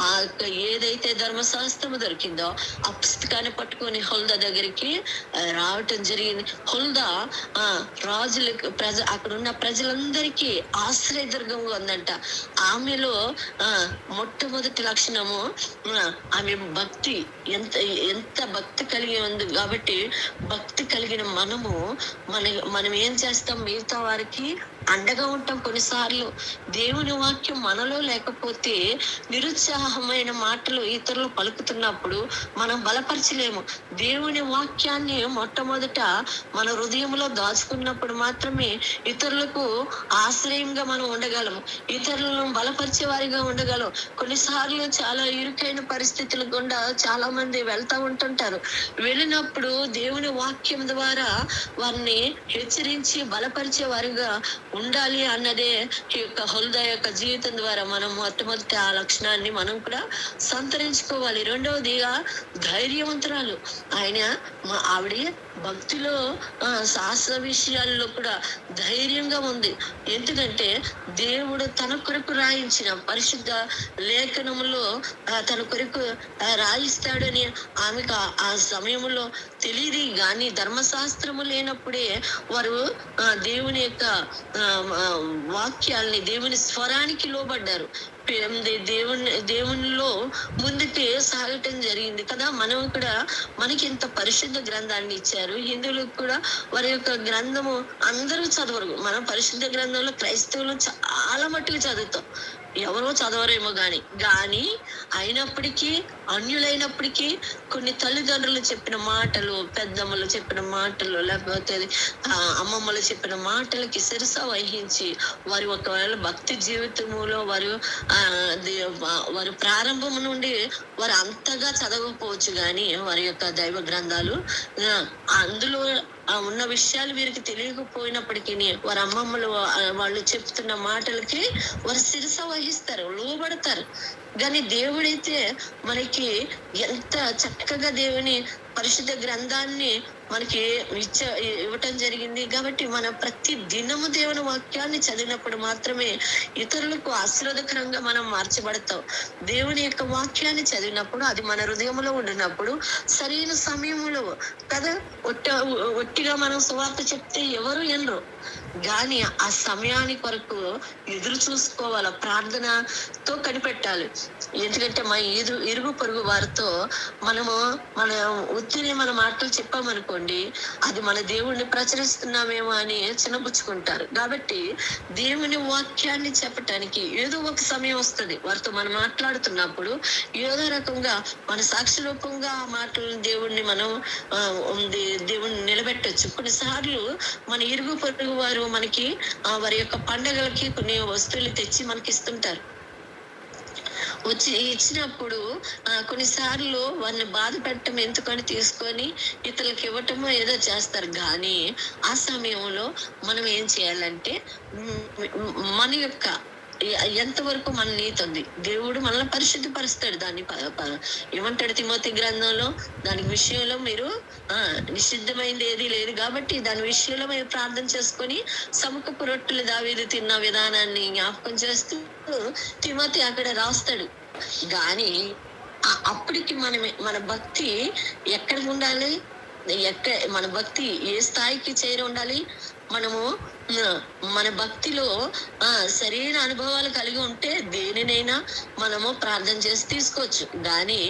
ఆ ఏదైతే ధర్మశాస్త్రము దొరికిందో ఆ పుస్తకాన్ని పట్టుకొని హుల్దా దగ్గరికి రావటం జరిగింది. హుల్దా రాజులకు అక్కడ ఉన్న ప్రజలందరికీ ఆశ్రయదుర్గంగా ఉందంట. ఆమెలో మొట్టమొదటి లక్షణము ఆమె భక్తి. ఎంత భక్తి కలిగి ఉంది కాబట్టి భక్తి కలిగిన మనం ఏం చేస్తాం? మిగతా వారికి అండగా ఉంటాం. కొన్నిసార్లు దేవుని వాక్యం మనలో లేకపోతే నిరుత్సాహమైన మాటలు ఇతరులు పలుకుతున్నప్పుడు మనం బలపరచలేము. దేవుని వాక్యాన్ని మొట్టమొదట మన హృదయంలో దాచుకున్నప్పుడు మాత్రమే ఇతరులకు ఆశ్రయంగా మనం ఉండగలము, ఇతరులను బలపరిచే వారిగా ఉండగలం. కొన్నిసార్లు చాలా ఇరుకైన పరిస్థితుల గుండా చాలా మంది వెళ్తా ఉంటుంటారు. వెళ్ళినప్పుడు దేవుని వాక్యం ద్వారా వారిని హెచ్చరించి బలపరిచే వారిగా ఉండాలి అన్నదే ఈ యొక్క హుల్దా యొక్క జీవితం ద్వారా మనం మొట్టమొదటి ఆ లక్షణాన్ని మనం కూడా సంతరించుకోవాలి. రెండవదిగా ధైర్యవంతురాలు. ఆవిడ భక్తిలో శాస్త్ర విషయాల్లో కూడా ధైర్యంగా ఉంది. ఎందుకంటే దేవుడు తన కొరకు రాయించిన పరిశుద్ధ లేఖనములో తన కొరకు రాయిస్తాడని ఆమెకు ఆ సమయంలో తెలియదు. కానీ ధర్మశాస్త్రము లేనప్పుడే వారు దేవుని యొక్క వాక్యాల్ని, దేవుని స్వరానికి లోబడ్డారు. దేవునిలో ముందుకు సాగటం జరిగింది కదా. మనం కూడా మనకి ఇంత పరిశుద్ధ గ్రంథాన్ని ఇచ్చారు. హిందువులకు కూడా వారి యొక్క గ్రంథము అందరూ చదవరు. మనం పరిశుద్ధ గ్రంథంలో క్రైస్తవులు చాలా మట్టుకు చదువుతాం, ఎవరో చదవరేమో కానీ అయినప్పటికీ, అన్యులైనప్పటికీ కొన్ని తల్లిదండ్రులు చెప్పిన మాటలు, పెద్దమ్మలు చెప్పిన మాటలు, లేకపోతే అమ్మమ్మలు చెప్పిన మాటలకి శిరస వహించి వారి ఒకవేళ భక్తి జీవితములో వారు ప్రారంభం నుండి వారు అంతగా చదవకపోవచ్చు, కానీ వారి యొక్క దైవ గ్రంథాలు అందులో ఉన్న విషయాలు వీరికి తెలియకపోయినప్పటికీ వారి అమ్మమ్మలు వాళ్ళు చెప్తున్న మాటలకి వారు శిరస వహిస్తారు, లోబడతారు. కానీ దేవుడైతే మనకి ఎంత చక్కగా దేవుని పరిశుద్ధ గ్రంథాన్ని మనకి ఇవ్వటం జరిగింది. కాబట్టి మనం ప్రతి దినము దేవుని వాక్యాన్ని చదివినప్పుడు మాత్రమే ఇతరులకు ఆశీర్వాదకరంగా మనం మార్చబడతాం. దేవుని యొక్క వాక్యాన్ని చదివినప్పుడు అది మన హృదయంలో ఉండినప్పుడు సరైన సమయంలో కదా, ఒట్టిగా మనం సువార్త చెప్తే ఎవరు ఎనరు. కానీ ఆ సమయానికి కొరకు ఎదురు చూసుకోవాలి, ప్రార్థనతో కనిపెట్టాలి. ఎందుకంటే మా ఇరుగు పొరుగు వారితో మన ఒత్తిడి మన మాటలు చెప్పామనుకోండి, అది మన దేవుణ్ణి ప్రచురిస్తున్నామేమో అని చిన్నబుచ్చుకుంటారు. కాబట్టి దేవుని వాక్యాన్ని చెప్పటానికి ఏదో ఒక సమయం వస్తుంది. వారితో మనం మాట్లాడుతున్నప్పుడు ఏదో రకంగా మన సాక్షి రూపంగా ఆ మాటలను దేవుణ్ణి మనం దేవుణ్ణి నిలబెట్టచ్చు. కొన్నిసార్లు మన ఇరుగు పొరుగు వారు మనకి వారి యొక్క పండగలకి కొన్ని వస్తువులు తెచ్చి మనకి ఇస్తుంటారు. ఇచ్చినప్పుడు కొన్నిసార్లు వారిని బాధ పెట్టడం ఎందుకని తీసుకొని ఇతరులకు ఇవ్వటమో ఏదో చేస్తారు. కానీ ఆ సమయంలో మనం ఏం చేయాలంటే మన యొక్క ఎంతవరకు మన నీతి ఉంది, దేవుడు మనల్ని పరిశుద్ధపరుస్తాడు. దాన్ని ఏమంటాడు తిమోతి గ్రంథంలో, దాని విషయంలో మీరు నిషిద్ధమైంది ఏది లేదు కాబట్టి దాని విషయంలో మీరు ప్రార్థన చేసుకొని సముఖపు రొట్టెలు దావీదు తిన్న విధానాన్ని జ్ఞాపకం చేస్తూ తిమోతి అక్కడ రాస్తాడు. కానీ అప్పటికి మన భక్తి ఎక్కడ ఉండాలి, మన భక్తి ఏ స్థాయికి చేరి ఉండాలి? మనము మన భక్తిలో సరైన అనుభవాలు కలిగి ఉంటే దేనినైనా మనము ప్రార్థన చేసి తీసుకోవచ్చు. కానీ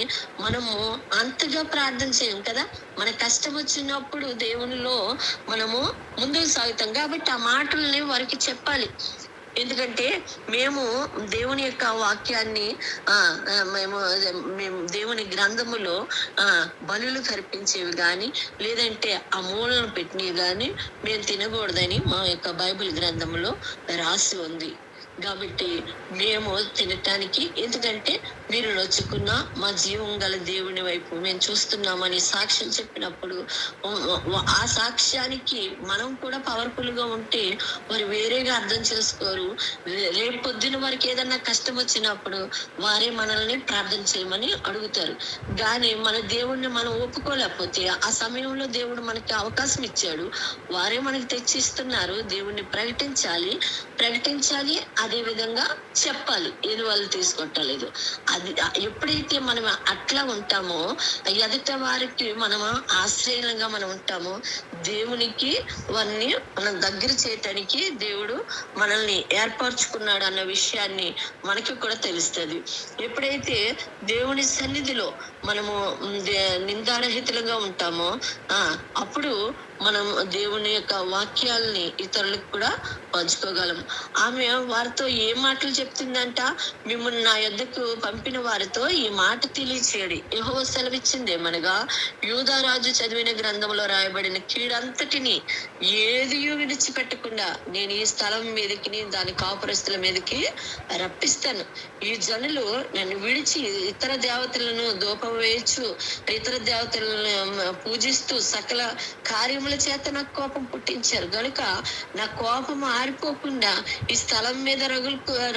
మనము అంతగా ప్రార్థన చేయం కదా. మన కష్టం వచ్చినప్పుడు దేవునిలో మనము ముందుకు సాగుతాం. కాబట్టి ఆ మాటల్ని వారికి చెప్పాలి. ఎందుకంటే మేము దేవుని యొక్క వాక్యాన్ని మేము దేవుని గ్రంథములో బలులు కర్పించేవి కానీ లేదంటే ఆ మూలను పెట్టినవి కానీ మేము తినకూడదని మా యొక్క బైబిల్ గ్రంథంలో రాసి ఉంది. కాబట్టి మేము తినటానికి, ఎందుకంటే మీరు నొచ్చుకున్న మా జీవం గల దేవుని వైపు మేము చూస్తున్నామని సాక్ష్యం చెప్పినప్పుడు ఆ సాక్ష్యానికి మనం కూడా పవర్ఫుల్ గా ఉంటే వారు వేరేగా అర్థం చేసుకోరు. రేపు పొద్దున వారికి ఏదన్నా కష్టం వచ్చినప్పుడు వారే మనల్ని ప్రార్థన చేయమని అడుగుతారు. కానీ మన దేవుణ్ణి మనం ఒప్పుకోలేకపోతే ఆ సమయంలో దేవుడు మనకి అవకాశం ఇచ్చాడు, వారే మనకి తెచ్చిస్తున్నారు. దేవుణ్ణి ప్రకటించాలి, అదే విధంగా చెప్పాలి, ఏది వాళ్ళు తీసుకొట్టలేదు. అది ఎప్పుడైతే మనం అట్లా ఉంటామో ఎదుట వారికి మనము ఆశ్రయంగా మనం ఉంటామో దేవునికి వారిని మనం దగ్గర చేయటానికి దేవుడు మనల్ని ఏర్పరచుకున్నాడు అన్న విషయాన్ని మనకి కూడా తెలుస్తుంది. ఎప్పుడైతే దేవుని సన్నిధిలో మనము నిందారహితులుగా ఉంటామో అప్పుడు మనం దేవుని యొక్క వాక్యాలని ఇతరులకు కూడా పంచుకోగలం. ఆమె వారితో ఏ మాటలు చెప్తుందంట, మిమ్మల్ని నా యొద్దకు పంపిన వారితో ఈ మాట తెలియచేయడి యెహోవా సెలవిచ్చింది ఏమనగా, యూదారాజు చదివిన గ్రంథంలో రాయబడిన కీడంతటిని ఏది విడిచిపెట్టకుండా నేను ఈ స్థలం మీదకి దాని కాపురస్తుల మీదకి రప్పిస్తాను. ఈ జనులు నన్ను విడిచి ఇతర దేవతలను ధూపం వేయచ్చు, ఇతర దేవతలను పూజిస్తూ సకల కార్యముల చేత నాకు కోపం పుట్టించారు గనుక నా కోపం ఆరిపోకుండా ఈ స్థలం మీద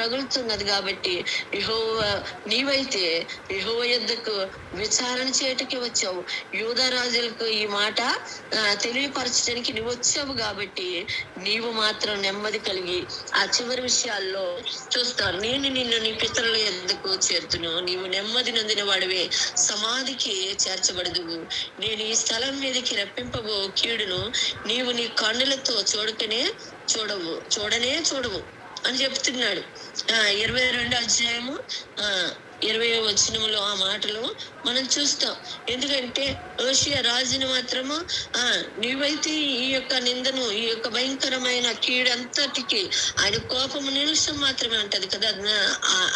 రగులుతున్నది. కాబట్టి యెహోవా నీవైతే యెహోవా యొద్దకు విచారణ చేయటానికి వచ్చావు, యూదా రాజులకు ఈ మాట తెలియపరచడానికి నువ్వు వచ్చావు. కాబట్టి నీవు మాత్రం నెమ్మది కలిగి ఆ చివరి విషయాల్లో చూస్తాను. నేను నిన్ను నీ పితరుల యొద్దకు చేర్తును, నీవు నెమ్మది నొందిన వాడివే సమాధికి చేర్చబడదు. నేను ఈ స్థలం మీదకి రప్పింపబో కీడును నీవు నీ కన్నులతో చూడవు అని చెప్తున్నాడు. 22 అధ్యాయము 20వ వచనములో ఆ మాటలు మనం చూస్తాం. ఎందుకంటే యోషియా రాజుని మాత్రము నీవైతే ఈ యొక్క నిందను, ఈ యొక్క భయంకరమైన కీడంతటికి ఆయన కోపము నిమిషం మాత్రమే ఉంటది కదా,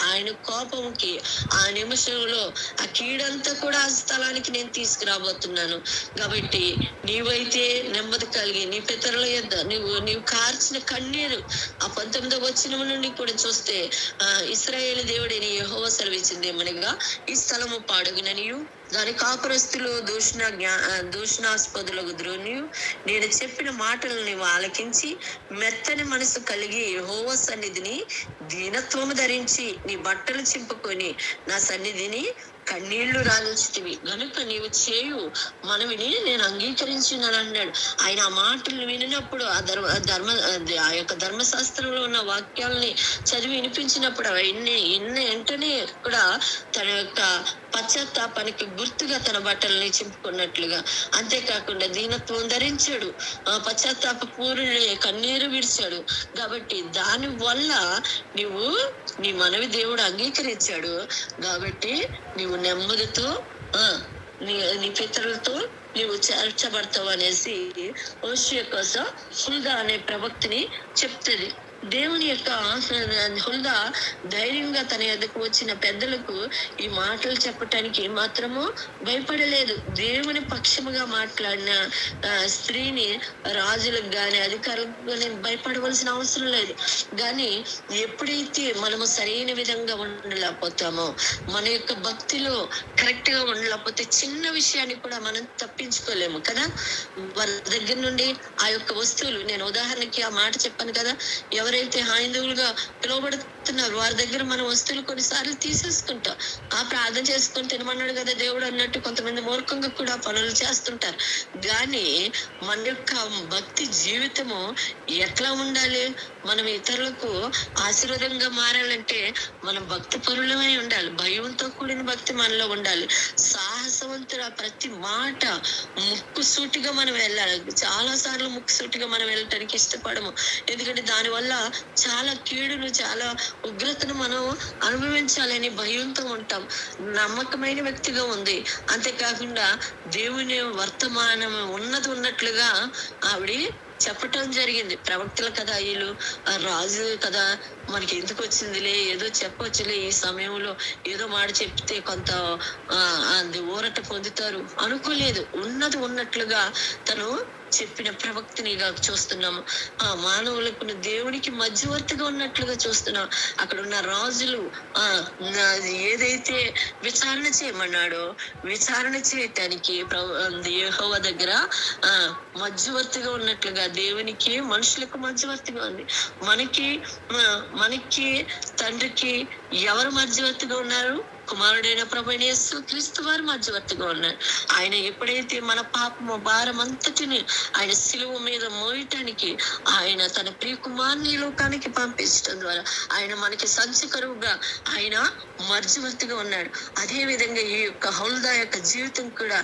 ఆయన కోపంకి ఆ నిమిషంలో ఆ కీడంతా కూడా ఆ స్థలానికి నేను తీసుకురాబోతున్నాను. కాబట్టి నీవైతే నెమ్మది కలిగి నీ పితరుల యొద్ద నీవు కార్చిన కన్నీరు ఆ 19వ వచనం నుండి కూడా చూస్తే ఇశ్రాయేలు దేవుడైన యెహోవా సెలవిచ్చింది ఏమనగా, ఈ స్థలము పాడుగుననియు దాని కాపురస్తులు దూషణాస్పదులకు ద్రోణి, నేను చెప్పిన మాటలు నీవు ఆలకించి మెత్తని మనసు కలిగి యెహోవా సన్నిధిని దీనత్వము ధరించి నీ బట్టలు చింపుకొని నా సన్నిధిని కన్నీళ్లు రాల్చితివి గనుక నీవు చేయు మనవిని నేను అంగీకరించినాను అన్నాడు. ఆయన ఆ మాటలు వినినప్పుడు ఆ యొక్క ధర్మశాస్త్రంలో ఉన్న వాక్యాలని చదివి వినిపించినప్పుడు వెంటనే కూడా తన యొక్క పశ్చాత్తాపానికి గుర్తుగా తన బట్టలని చింపుకున్నట్లుగా, అంతేకాకుండా దీనత్వం ధరించాడు, పశ్చాత్తాప పూర్ణుడే కన్నీరు విడిచాడు. కాబట్టి దాని వల్ల నీ మనవి దేవుడు అంగీకరించాడు. కాబట్టి నీవు నెమ్మదితో నీ పితరులతో నీవు చేర్చబడతావు అనేసి హోషేయ కోసం హుల్దా అనే ప్రవక్తని చెప్తుంది. దేవుని యొక్క హుల్దా ధైర్యంగా తన ఎదుకు వచ్చిన పెద్దలకు ఈ మాటలు చెప్పటానికి మాత్రము భయపడలేదు. దేవుని పక్షముగా మాట్లాడిన స్త్రీని రాజులకు గాని అధికారులకు గాని భయపడవలసిన అవసరం లేదు. కానీ ఎప్పుడైతే మనము సరైన విధంగా ఉండలేకపోతామో, మన యొక్క భక్తిలో కరెక్ట్ గా ఉండలేకపోతే చిన్న విషయాన్ని కూడా మనం తప్పించుకోలేము కదా. వారి దగ్గర నుండి ఆ యొక్క వస్తువులు, నేను ఉదాహరణకి ఆ మాట చెప్పాను కదా, ఎవరైతే హైందవులుగా పిలువబడుతున్నారు వారి దగ్గర మన వస్తువులు కొన్నిసార్లు తీసేసుకుంటాం. ప్రార్థన చేసుకొని తినమన్నాడు కదా దేవుడు అన్నట్టు కొంతమంది మూర్ఖంగా కూడా పనులు చేస్తుంటారు. కానీ మన యొక్క భక్తి జీవితము ఎట్లా ఉండాలి? మనం ఇతరులకు ఆశీర్వాదంగా మారాలంటే మనం భక్తి పరులమై ఉండాలి. భయంతో కూడిన భక్తి మనలో ఉండాలి. సాహసవంతుల ప్రతి మాట ముక్కుసూటిగా మనం వెళ్ళాలి. చాలా సార్లు ముక్కుసూటిగా మనం వెళ్ళటానికి ఇష్టపడము. ఎందుకంటే దానివల్ల చాలా కీడును, చాలా ఉగ్రతను మనం అనుభవించాలని భయంతో ఉంటాం. నమ్మకమైన వ్యక్తిగా ఉంది. అంతేకాకుండా దేవుని వర్తమానం ఉన్నట్లుగా ఆవిడ చెప్పటం జరిగింది. ప్రవక్తల కదా వీళ్ళు, రాజు కదా, మనకి ఎందుకు వచ్చిందిలే, ఏదో చెప్పొచ్చులే, ఈ సమయంలో ఏదో మాట చెప్తే కొంత ఊరట పొందుతారు అనుకోలేదు. ఉన్నట్లుగా తను చెప్పిన ప్రవక్తనిగా చూస్తున్నాము. మానవులకు దేవునికి మధ్యవర్తిగా ఉన్నట్లుగా చూస్తున్నాం. అక్కడ ఉన్న రాజులు ఏదైతే విచారణ చేయమన్నాడో విచారణ చేయటానికి యెహోవా దగ్గర మధ్యవర్తిగా ఉన్నట్లుగా, దేవునికి మనుషులకు మధ్యవర్తిగా ఉంది. మనకి తండ్రికి ఎవరు మధ్యవర్తిగా ఉన్నారు? కుమారుడైన ప్రభువైన యేసు క్రీస్తు వారు మధ్యవర్తిగా ఉన్నారు. ఆయన ఎప్పుడైతే మన పాపము భారం అంతటిని ఆయన సిలువ మీద మోయటానికి ఆయన తన ప్రియ కుమారుని లోకానికి పంపించడం ద్వారా ఆయన మనకి సంచకరువుగా ఆయన మధ్యవర్తిగా ఉన్నాడు. అదే విధంగా ఈ యొక్క హుల్దా యొక్క జీవితం కూడా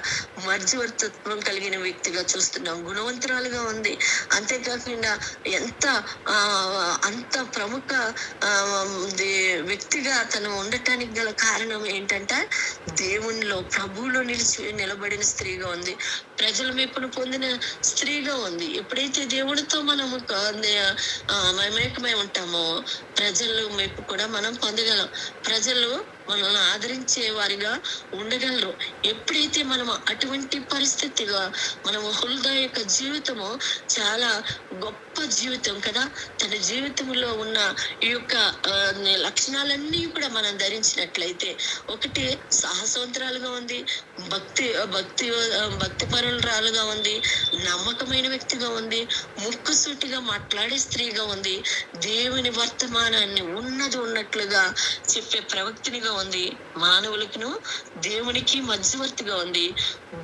మధ్యవర్తిత్వం కలిగిన వ్యక్తిగా చూస్తున్నాం. గుణవంతురాలుగా ఉంది. అంతేకాకుండా అంత ప్రముఖ వ్యక్తిగా తను ఉండటానికి గల కారణం ఏంటంటే దేవునిలో ప్రభువులో నిలబడిన స్త్రీగా ఉంది. ప్రజల మెప్పును పొందిన స్త్రీగా ఉంది. ఎప్పుడైతే దేవుడితో మనము మమేకమై ఉంటామో ప్రజల మెప్పు కూడా మనం పొందగలం. ప్రజలు మనల్ని ఆదరించే వారిగా ఉండగలరు. ఎప్పుడైతే మనము అటువంటి పరిస్థితిగా మనము హుల్దా యొక్క జీవితము చాలా గొప్ప జీవితం కదా. తన జీవితంలో ఉన్న ఈ యొక్క లక్షణాలన్నీ కూడా మనం ధరించినట్లయితే, ఒకటి సాహసవంతురాలుగా ఉంది, భక్తిపరురాలుగా ఉంది, నమ్మకమైన వ్యక్తిగా ఉంది, ముక్కుసూటిగా మాట్లాడే స్త్రీగా ఉంది, దేవుని వర్తమానాన్ని ఉన్నట్లుగా చెప్పే ప్రవక్తనిగా ఉంది, మానవులకును దేవునికి మధ్యవర్తిగా ఉంది,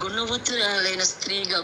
గుణవంతురాలైన స్త్రీగా